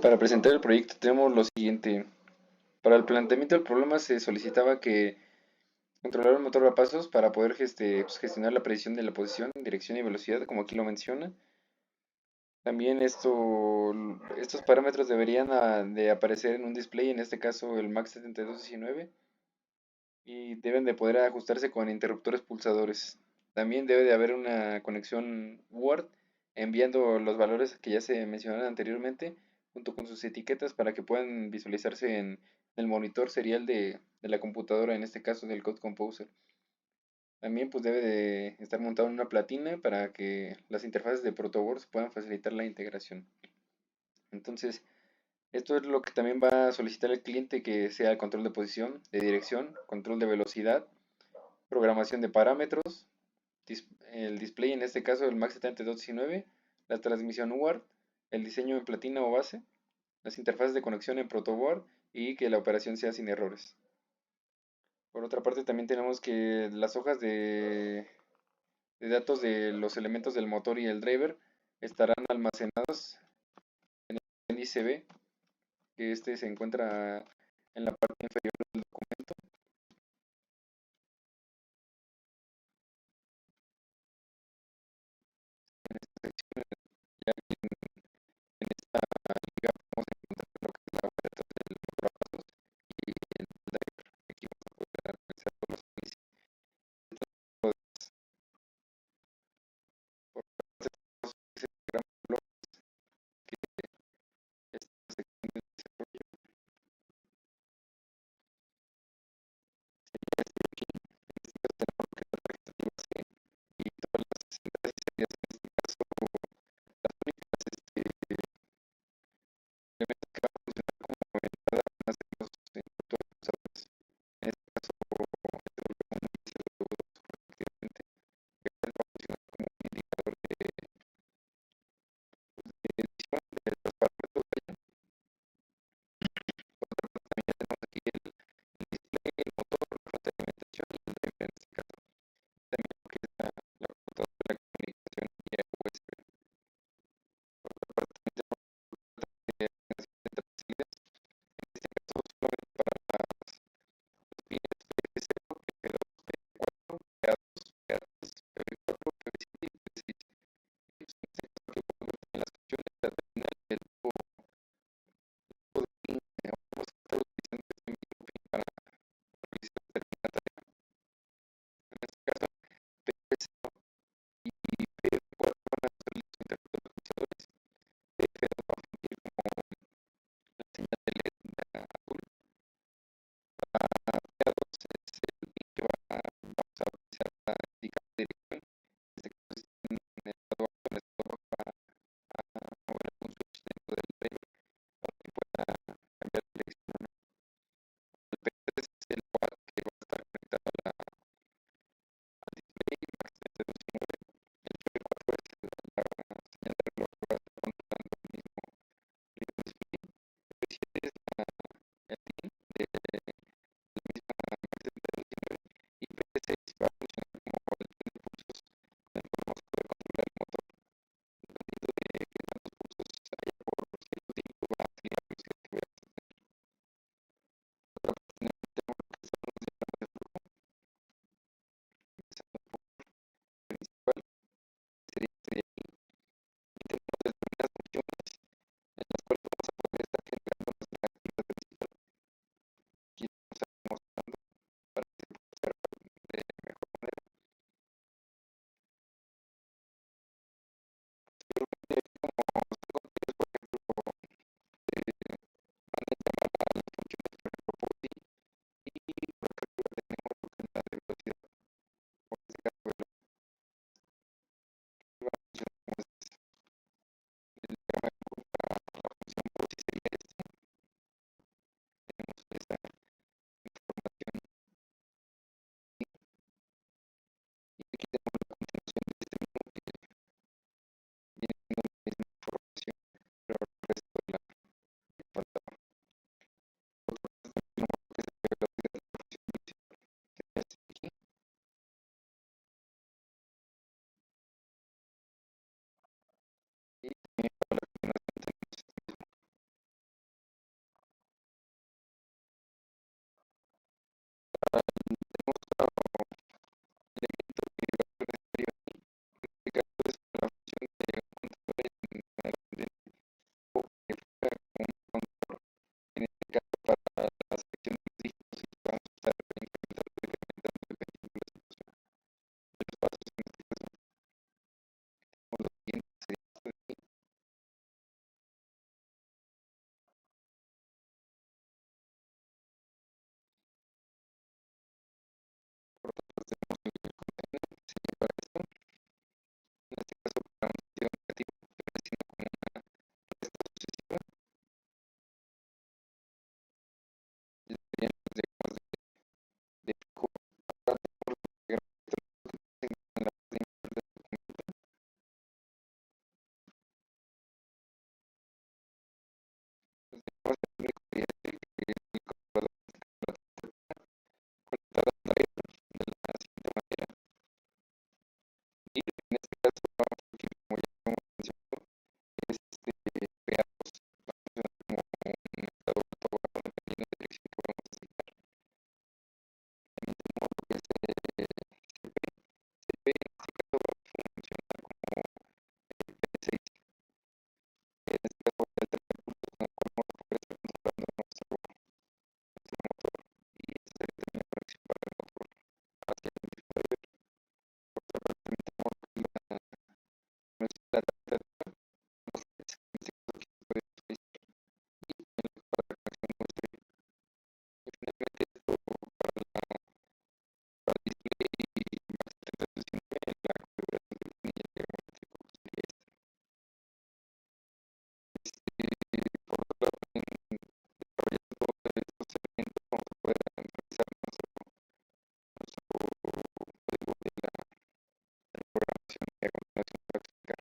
Para presentar el proyecto tenemos lo siguiente. Para el planteamiento del problema se solicitaba que controlar el motor a pasos para poder pues, gestionar la precisión de la posición, dirección y velocidad, como aquí lo menciona. También estos parámetros deberían de aparecer en un display, en este caso el MAX 7219, y deben de poder ajustarse con interruptores pulsadores. También debe de haber una conexión Word enviando los valores que ya se mencionaron anteriormente junto con sus etiquetas para que puedan visualizarse en el monitor serial de la computadora, en este caso del Code Composer. También pues debe de estar montado en una platina para que las interfaces de protoboards puedan facilitar la integración. Entonces, esto es lo que también va a solicitar el cliente, que sea el control de posición, de dirección, control de velocidad, programación de parámetros, el display, en este caso el MAX 7219, la transmisión UART, el diseño en platina o base, las interfaces de conexión en protoboard y que la operación sea sin errores. Por otra parte, también tenemos que las hojas de datos de los elementos del motor y el driver estarán almacenados en índice B, que este se encuentra en la parte inferior del documento. Ya en esta liga vamos a encontrar lo que es la hoja de datos del motor a pasos y el driver. Aquí vamos a poder realizar todos los análisis. Por parte tenemos ese diagrama de bloques, que esta sección del desarrollo sería este de aquí. En este caso tenemos lo que es la expectativa C y todas las entradas y salidas, en este caso las únicas elementos que van a funcionar como entrada van a ser los interruptores pulsadores. En este caso SW1 y SW2 respectivamente, que va a funcionar como un indicador de edición de los parámetros. Vaya. Por otra parte también ya tenemos aquí el display, el motor, la fuente de alimentación y el driver en este caso. También lo que es la computadora, la comunicación vía USB. Por otra parte también tenemos la asignación de entradas y salidas. En este caso solamente para los pines P0, P2, P4, P2, P3, P4, P7 y P6. En este caso aquí podemos ver también las funciones, la terminal y el tipo de pin. Vamos a estar utilizando este mismo pin para realizar esta tarea. En este caso P0 y P4 van a ser los interruptores pulsadores. P2 va a fungir como la señal de LED azul. P2 es el pin que vamos a utilizar para indicar la dirección. En este caso, si está en estado alto, en estado bajo, a mover algún switch dentro del driver para que pueda cambiar de dirección. El P3 es el quad que va a estar conectado al display Max 3219. El P4 es la señal de reloj que va a estar controlando el mismo display. P7 es el pin de la misma Max 3219 y P6 va a funcionar como el tren de pulsos en el cual vamos a poder controlar el motor. Dependiendo de qué tantos pulsos haya por cierto tiempo, va a salir la velocidad que voy a tener. Por otra parte, tenemos lo que son los diagramas de flujo, empezando por el principal, que sería este de aquí, y tenemos determinadas funciones en las cuales vamos a poder estar generando nuestra actividad principal. Aquí lo vamos a ir mostrando para que se pueda observar de mejor manera. Posteriormente, como son contenidos, por ejemplo, van a llamar a las funciones, por ejemplo, POSI, y por acá arriba tenemos lo que es la de velocidad, o en este caso velocidad, que va a funcionar como es el diagrama de flujo para la función POSI sería este. Tenemos esta información y aquí tenemos la continuación de este mismo que viene siendo la misma información, pero el resto de la pantalla. Por otra parte también tenemos lo que es la velocidad, la función velocidad, que sería este de aquí, y también para la continuación tenemos este mismo. programación que a continuación voy a explicar.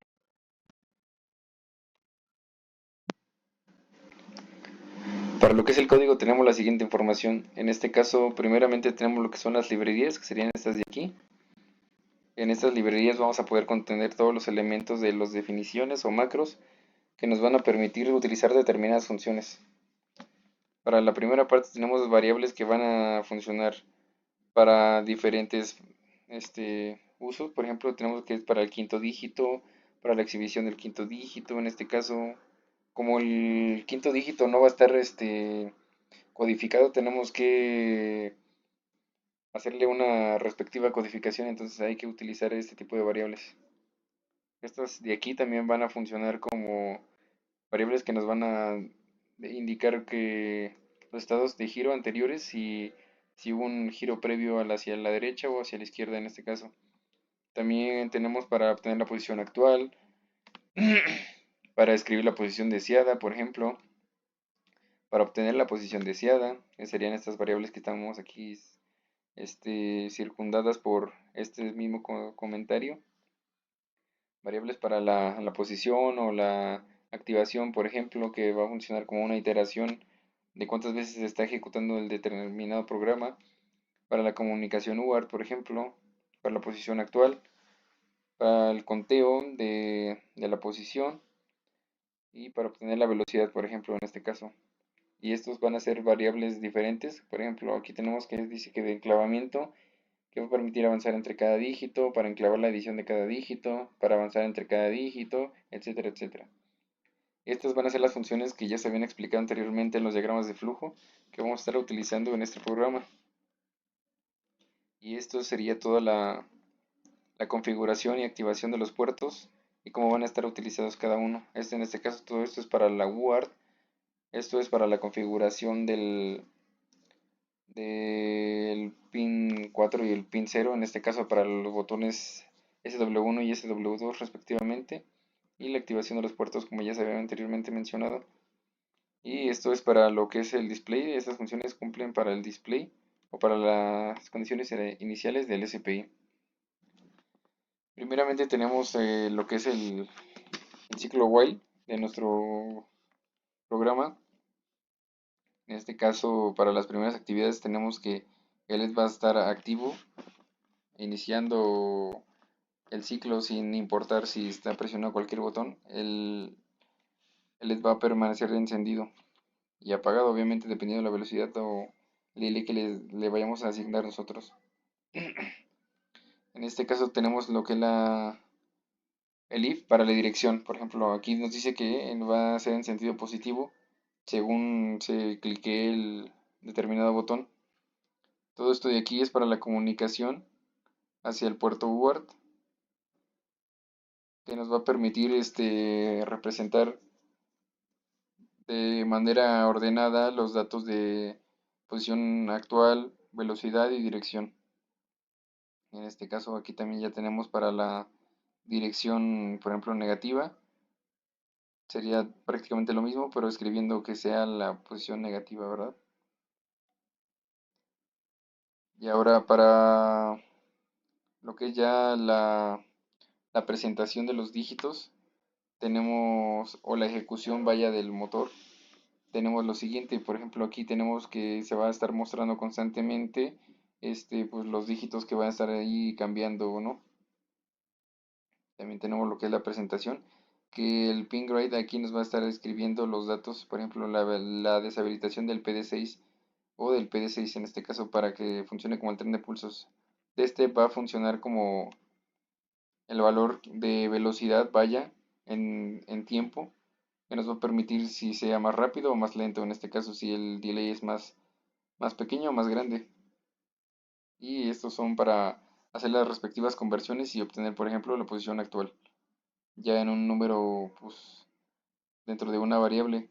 Para lo que es el código tenemos la siguiente información. En este caso, primeramente tenemos lo que son las librerías, que serían estas de aquí. En estas librerías vamos a poder contener todos los elementos de las definiciones o macros que nos van a permitir utilizar determinadas funciones. Para la primera parte tenemos variables que van a funcionar para diferentes usos. Por ejemplo, tenemos que es para el quinto dígito, para la exhibición del quinto dígito. En este caso, como el quinto dígito no va a estar codificado, tenemos que hacerle una respectiva codificación, entonces hay que utilizar este tipo de variables. Estas de aquí también van a funcionar como variables que nos van a indicar que los estados de giro anteriores, si hubo un giro previo hacia la derecha o hacia la izquierda en este caso. También tenemos para obtener la posición actual, para escribir la posición deseada, por ejemplo, para obtener la posición deseada, serían estas variables que estamos aquí circundadas por este mismo comentario. Variables para la posición o la activación, por ejemplo, que va a funcionar como una iteración de cuántas veces se está ejecutando el determinado programa. Para la comunicación UART, por ejemplo, para la posición actual, para el conteo de la posición y para obtener la velocidad, por ejemplo, en este caso. Y estos van a ser variables diferentes. Por ejemplo, aquí tenemos que dice que de enclavamiento, que va a permitir avanzar entre cada dígito, para enclavar la edición de cada dígito, para avanzar entre cada dígito, etcétera, etcétera. Estas van a ser las funciones que ya se habían explicado anteriormente en los diagramas de flujo que vamos a estar utilizando en este programa. Y esto sería toda la configuración y activación de los puertos y cómo van a estar utilizados cada uno. En este caso, todo esto es para la UART. Esto es para la configuración del pin 4 y el pin 0, en este caso para los botones SW1 y SW2 respectivamente, y la activación de los puertos como ya se había anteriormente mencionado. Y esto es para lo que es el display. Estas funciones cumplen para el display o para las condiciones iniciales del SPI. Primeramente tenemos lo que es el ciclo while de nuestro programa. En este caso, para las primeras actividades tenemos que el LED va a estar activo, iniciando el ciclo sin importar si está presionado cualquier botón. El LED va a permanecer encendido y apagado, obviamente dependiendo de la velocidad o el delay que le vayamos a asignar nosotros. En este caso tenemos lo que es el if para la dirección. Por ejemplo, aquí nos dice que va a ser en sentido positivo según se clique el determinado botón. Todo esto de aquí es para la comunicación hacia el puerto UART, que nos va a permitir representar de manera ordenada los datos de posición actual, velocidad y dirección. En este caso aquí también ya tenemos para la dirección, por ejemplo, negativa. Sería prácticamente lo mismo, pero escribiendo que sea la posición negativa, ¿verdad? Y ahora para lo que es ya la presentación de los dígitos, tenemos, o la ejecución vaya del motor, tenemos lo siguiente. Por ejemplo, aquí tenemos que se va a estar mostrando constantemente pues los dígitos que van a estar ahí cambiando o no. También tenemos lo que es la presentación, que el pin grade aquí nos va a estar escribiendo los datos, por ejemplo, la deshabilitación del PD6 o del PD6 en este caso para que funcione como el tren de pulsos. Este va a funcionar como el valor de velocidad vaya en tiempo, que nos va a permitir si sea más rápido o más lento, en este caso si el delay es más pequeño o más grande. Y estos son para hacer las respectivas conversiones y obtener, por ejemplo, la posición actual, ya en un número, pues, dentro de una variable.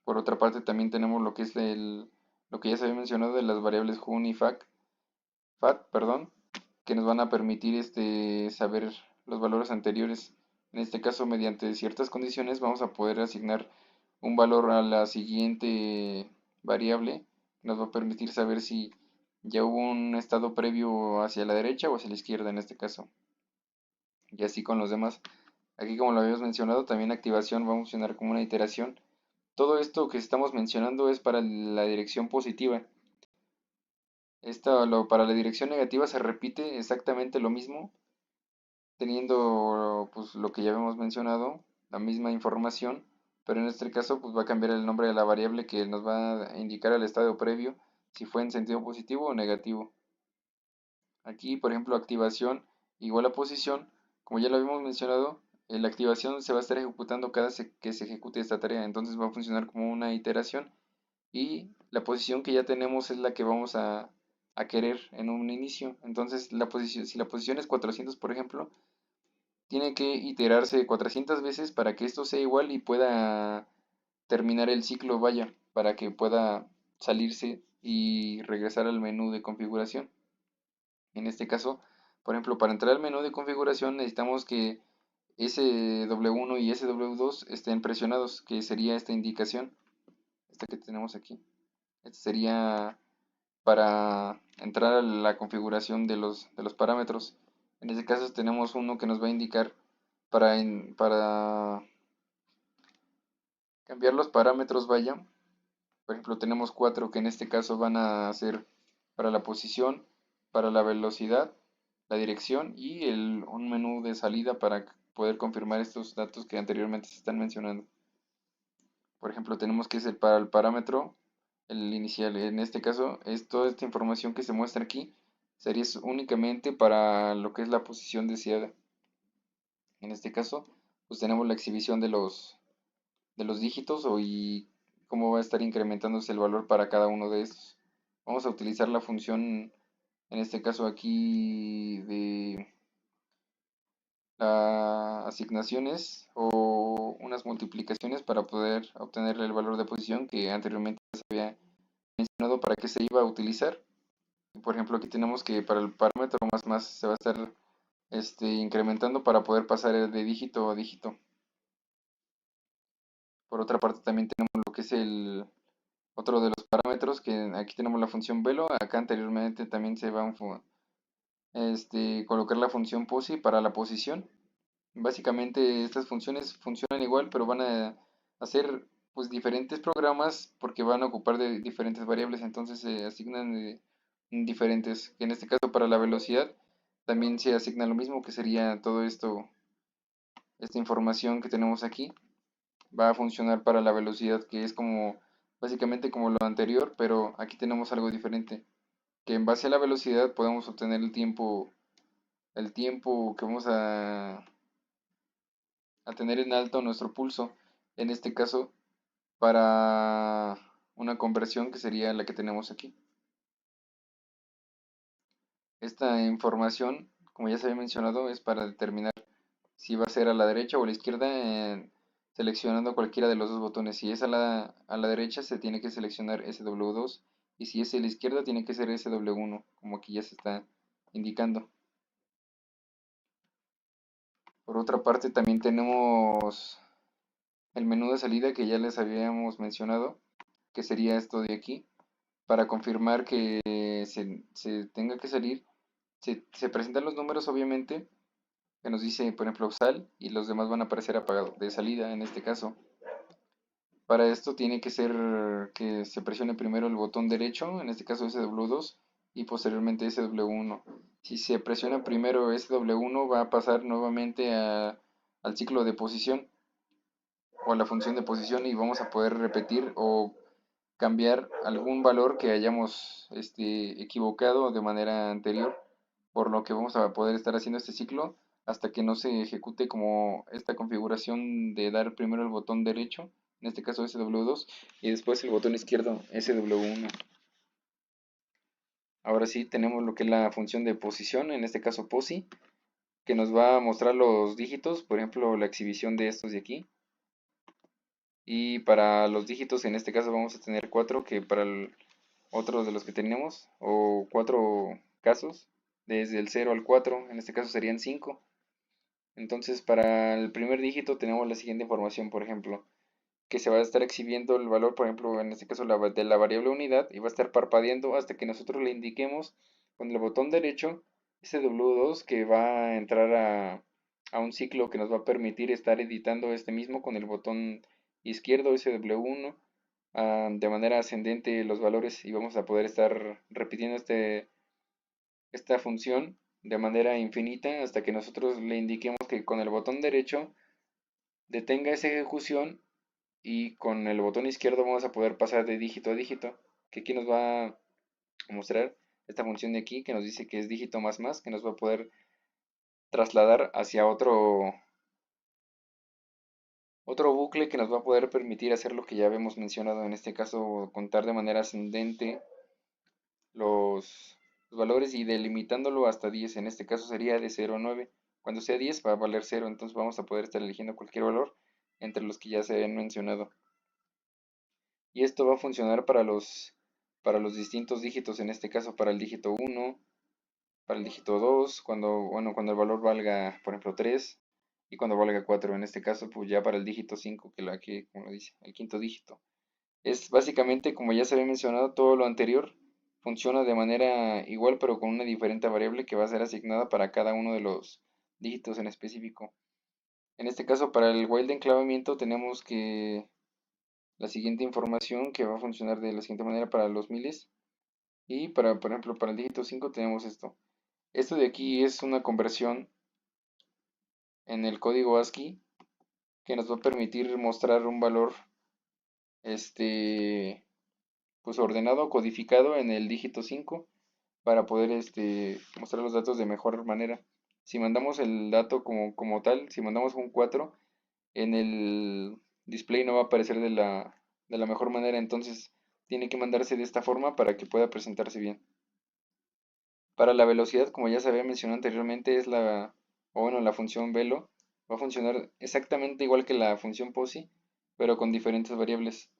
Por otra parte, también tenemos lo que es lo que ya se había mencionado de las variables JUN y FAT, perdón, que nos van a permitir saber los valores anteriores. En este caso, mediante ciertas condiciones, vamos a poder asignar un valor a la siguiente variable, que nos va a permitir saber si ya hubo un estado previo hacia la derecha o hacia la izquierda en este caso. y así con los demás. Aquí, como lo habíamos mencionado, también activación va a funcionar como una iteración. Todo esto que estamos mencionando es para la dirección positiva. Para la dirección negativa se repite exactamente lo mismo, teniendo pues lo que ya habíamos mencionado, la misma información, pero en este caso pues va a cambiar el nombre de la variable que nos va a indicar el estado previo, si fue en sentido positivo o negativo. Aquí, por ejemplo, activación igual a posición, como ya lo habíamos mencionado, la activación se va a estar ejecutando que se ejecute esta tarea, entonces va a funcionar como una iteración y la posición que ya tenemos es la que vamos a querer en un inicio. Entonces, si la posición es 400, por ejemplo, tiene que iterarse 400 veces para que esto sea igual y pueda terminar el ciclo, vaya, para que pueda salirse y regresar al menú de configuración. En este caso, por ejemplo, para entrar al menú de configuración necesitamos que SW1 y SW2 estén presionados, que sería esta indicación, esta que tenemos aquí. Este sería para entrar a la configuración de los parámetros. En este caso tenemos uno que nos va a indicar para cambiar los parámetros, vaya. Por ejemplo, tenemos cuatro que en este caso van a ser para la posición, para la velocidad, la dirección y un menú de salida para poder confirmar estos datos que anteriormente se están mencionando. Por ejemplo, tenemos que ser para el parámetro, el inicial. En este caso, es toda esta información que se muestra aquí sería únicamente para lo que es la posición deseada. En este caso, pues tenemos la exhibición de los dígitos y cómo va a estar incrementándose el valor para cada uno de estos. Vamos a utilizar la función, en este caso aquí, de asignaciones o unas multiplicaciones para poder obtener el valor de posición que anteriormente se había mencionado para qué se iba a utilizar. Por ejemplo, aquí tenemos que para el parámetro más se va a estar incrementando para poder pasar de dígito a dígito. Por otra parte, también tenemos lo que es el otro de los parámetros, que aquí tenemos la función velo. Acá anteriormente también se va a colocar la función posi para la posición. Básicamente estas funciones funcionan igual, pero van a hacer pues diferentes programas porque van a ocupar de diferentes variables, entonces se asignan diferentes. Que en este caso para la velocidad también se asigna lo mismo, que sería todo esto, esta información que tenemos aquí va a funcionar para la velocidad, que es como básicamente como lo anterior, pero aquí tenemos algo diferente, que en base a la velocidad podemos obtener el tiempo que vamos a tener en alto nuestro pulso, en este caso para una conversión que sería la que tenemos aquí. Esta información, como ya se había mencionado, es para determinar si va a ser a la derecha o a la izquierda, seleccionando cualquiera de los dos botones. Si es a la derecha se tiene que seleccionar SW2 y si es a la izquierda tiene que ser SW1, como aquí ya se está indicando. Por otra parte también tenemos el menú de salida que ya les habíamos mencionado, que sería esto de aquí. Para confirmar que se tenga que salir, se presentan los números obviamente, que nos dice, por ejemplo, sal, y los demás van a aparecer apagados, de salida en este caso. Para esto tiene que ser que se presione primero el botón derecho, en este caso SW2, y posteriormente SW1. Si se presiona primero SW1 va a pasar nuevamente al ciclo de posición o a la función de posición y vamos a poder repetir o cambiar algún valor que hayamos equivocado de manera anterior, por lo que vamos a poder estar haciendo este ciclo hasta que no se ejecute como esta configuración de dar primero el botón derecho, en este caso SW2, y después el botón izquierdo SW1. Ahora sí tenemos lo que es la función de posición, en este caso POSI, que nos va a mostrar los dígitos, por ejemplo la exhibición de estos de aquí. Y para los dígitos en este caso vamos a tener 4, que para otros de los que tenemos, o 4 casos, desde el 0 al 4, en este caso serían 5. Entonces para el primer dígito tenemos la siguiente información, por ejemplo, que se va a estar exhibiendo el valor, por ejemplo, en este caso de la variable unidad, y va a estar parpadeando hasta que nosotros le indiquemos con el botón derecho ese W2 que va a entrar a un ciclo que nos va a permitir estar editando este mismo con el botón izquierdo SW1 de manera ascendente los valores y vamos a poder estar repitiendo esta función de manera infinita hasta que nosotros le indiquemos que con el botón derecho detenga esa ejecución y con el botón izquierdo vamos a poder pasar de dígito a dígito, que aquí nos va a mostrar esta función de aquí que nos dice que es dígito más, que nos va a poder trasladar hacia otro bucle que nos va a poder permitir hacer lo que ya habíamos mencionado, en este caso contar de manera ascendente los valores y delimitándolo hasta 10, en este caso sería de 0 a 9. Cuando sea 10 va a valer 0, entonces vamos a poder estar eligiendo cualquier valor entre los que ya se han mencionado. Y esto va a funcionar para los distintos dígitos, en este caso para el dígito 1, para el dígito 2, cuando el valor valga, por ejemplo, 3, y cuando valga 4, en este caso, pues ya para el dígito 5, como lo dice, el quinto dígito. Es básicamente, como ya se había mencionado, todo lo anterior funciona de manera igual, pero con una diferente variable que va a ser asignada para cada uno de los dígitos en específico. En este caso, para el while de enclavamiento tenemos que la siguiente información que va a funcionar de la siguiente manera para los miles. Y por ejemplo, para el dígito 5 tenemos esto. Esto de aquí es una conversión en el código ASCII que nos va a permitir mostrar un valor este, pues ordenado, codificado en el dígito 5 para poder mostrar los datos de mejor manera. Si mandamos el dato como tal, si mandamos un 4 en el display no va a aparecer de la mejor manera, entonces tiene que mandarse de esta forma para que pueda presentarse bien. Para la velocidad, como ya se había mencionado anteriormente, la función velo va a funcionar exactamente igual que la función posi, pero con diferentes variables.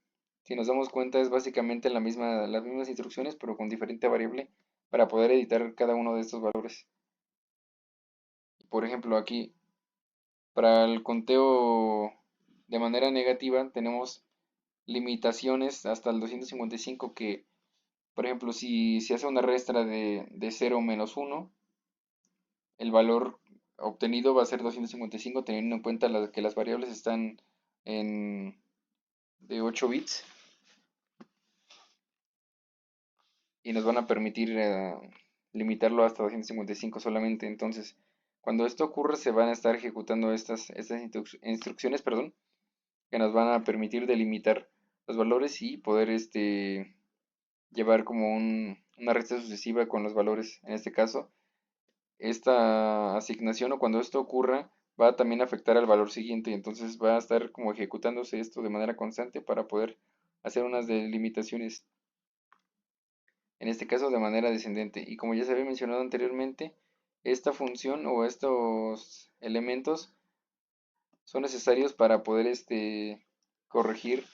Si nos damos cuenta, es básicamente las mismas instrucciones, pero con diferente variable para poder editar cada uno de estos valores. Por ejemplo, aquí, para el conteo de manera negativa, tenemos limitaciones hasta el 255 que, por ejemplo, si se hace una restra de 0 menos 1, el valor obtenido va a ser 255 teniendo en cuenta que las variables están en, de 8 bits y nos van a permitir limitarlo hasta 255 solamente. Entonces, cuando esto ocurra, se van a estar ejecutando estas instrucciones, perdón, que nos van a permitir delimitar los valores y poder llevar como una resta sucesiva con los valores. En este caso, esta asignación o cuando esto ocurra va a también afectar al valor siguiente, entonces va a estar como ejecutándose esto de manera constante para poder hacer unas delimitaciones, en este caso de manera descendente. Y como ya se había mencionado anteriormente, esta función o estos elementos son necesarios para poder corregir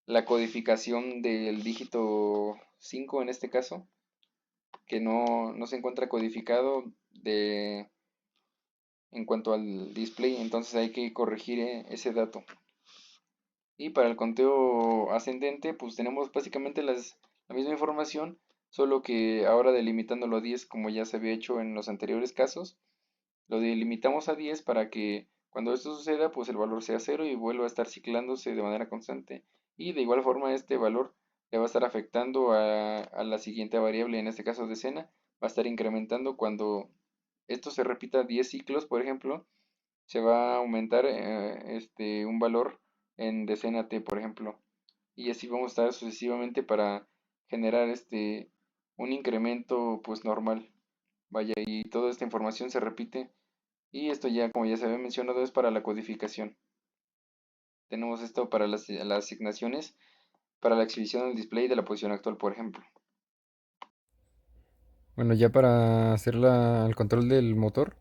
la codificación del dígito 5 en este caso, que no se encuentra codificado en cuanto al display, entonces hay que corregir ese dato. Y para el conteo ascendente, pues tenemos básicamente la misma información, solo que ahora delimitándolo a 10 como ya se había hecho en los anteriores casos, lo delimitamos a 10 para que cuando esto suceda, pues el valor sea cero y vuelva a estar ciclándose de manera constante. Y de igual forma este valor le va a estar afectando a la siguiente variable, en este caso decena, va a estar incrementando cuando esto se repita 10 ciclos, por ejemplo, se va a aumentar un valor en decena t, por ejemplo. Y así vamos a estar sucesivamente para generar un incremento pues normal. Vaya, y toda esta información se repite. Y esto ya, como ya se había mencionado, es para la codificación. Tenemos esto para las asignaciones, para la exhibición del display de la posición actual, por ejemplo. Bueno, ya para hacer el control del motor,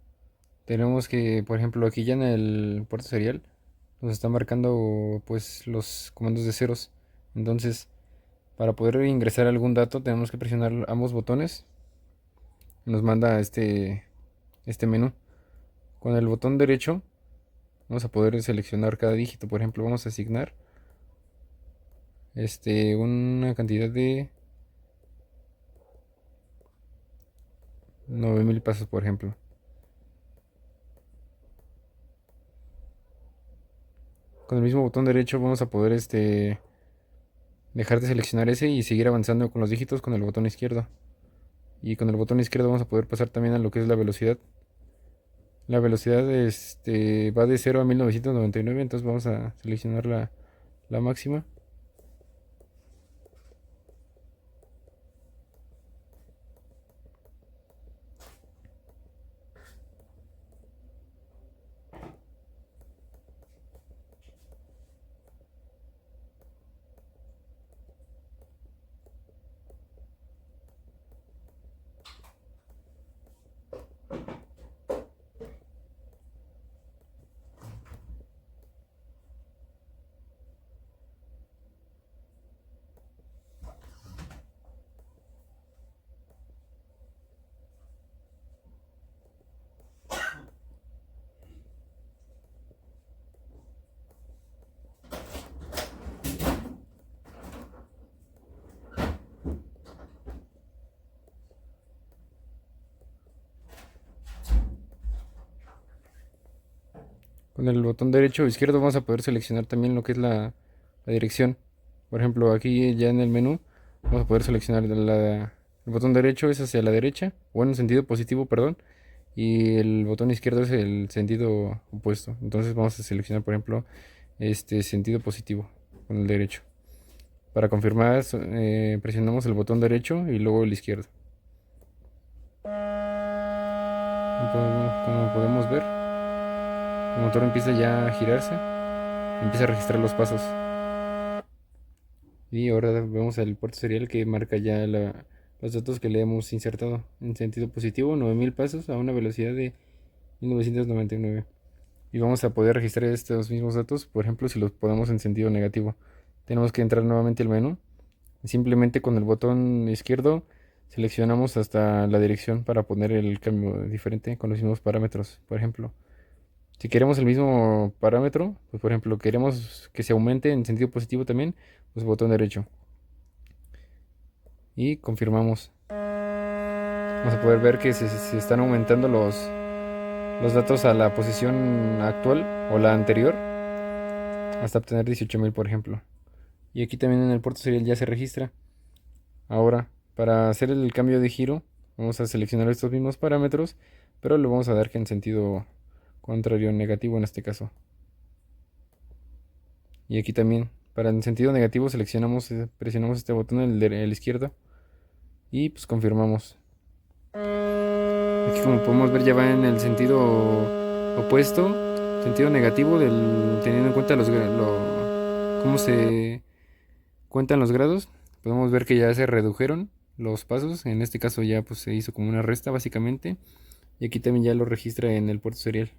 tenemos que, por ejemplo, aquí ya en el puerto serial nos está marcando pues los comandos de ceros. Entonces, para poder ingresar algún dato tenemos que presionar ambos botones. Nos manda este menú. Con el botón derecho vamos a poder seleccionar cada dígito. Por ejemplo, vamos a asignar una cantidad de 9000 pasos, por ejemplo. con el mismo botón derecho vamos a poder dejar de seleccionar ese y seguir avanzando con los dígitos con el botón izquierdo. Y con el botón izquierdo vamos a poder pasar también a lo que es la velocidad. La velocidad va de 0 a 1999, entonces vamos a seleccionar la máxima. Con el botón derecho o izquierdo vamos a poder seleccionar también lo que es la dirección. Por ejemplo, aquí ya en el menú vamos a poder seleccionar el botón derecho es hacia la derecha, o en sentido positivo, perdón, y el botón izquierdo es el sentido opuesto. Entonces vamos a seleccionar, por ejemplo, este sentido positivo con el derecho. Para confirmar, presionamos el botón derecho y luego el izquierdo. Como podemos ver, el motor empieza ya a girarse, empieza a registrar los pasos. Y ahora vemos el puerto serial que marca ya los datos que le hemos insertado. En sentido positivo, 9000 pasos a una velocidad de 1999. Y vamos a poder registrar estos mismos datos, por ejemplo, si los ponemos en sentido negativo. Tenemos que entrar nuevamente al menú. Simplemente con el botón izquierdo seleccionamos hasta la dirección para poner el cambio diferente con los mismos parámetros. Por ejemplo, si queremos el mismo parámetro, pues por ejemplo, queremos que se aumente en sentido positivo también, pues botón derecho. Y confirmamos. Vamos a poder ver que se están aumentando los datos a la posición actual o la anterior hasta obtener 18.000, por ejemplo. Y aquí también en el puerto serial ya se registra. Ahora, para hacer el cambio de giro, vamos a seleccionar estos mismos parámetros, pero le vamos a dar que en sentido contrario, negativo en este caso. Y aquí también, para en sentido negativo seleccionamos, presionamos este botón, el izquierdo, y pues confirmamos. Aquí como podemos ver ya va en el sentido opuesto, sentido negativo, teniendo en cuenta cómo se cuentan los grados. Podemos ver que ya se redujeron los pasos, en este caso ya pues se hizo como una resta básicamente. Y aquí también ya lo registra en el puerto serial.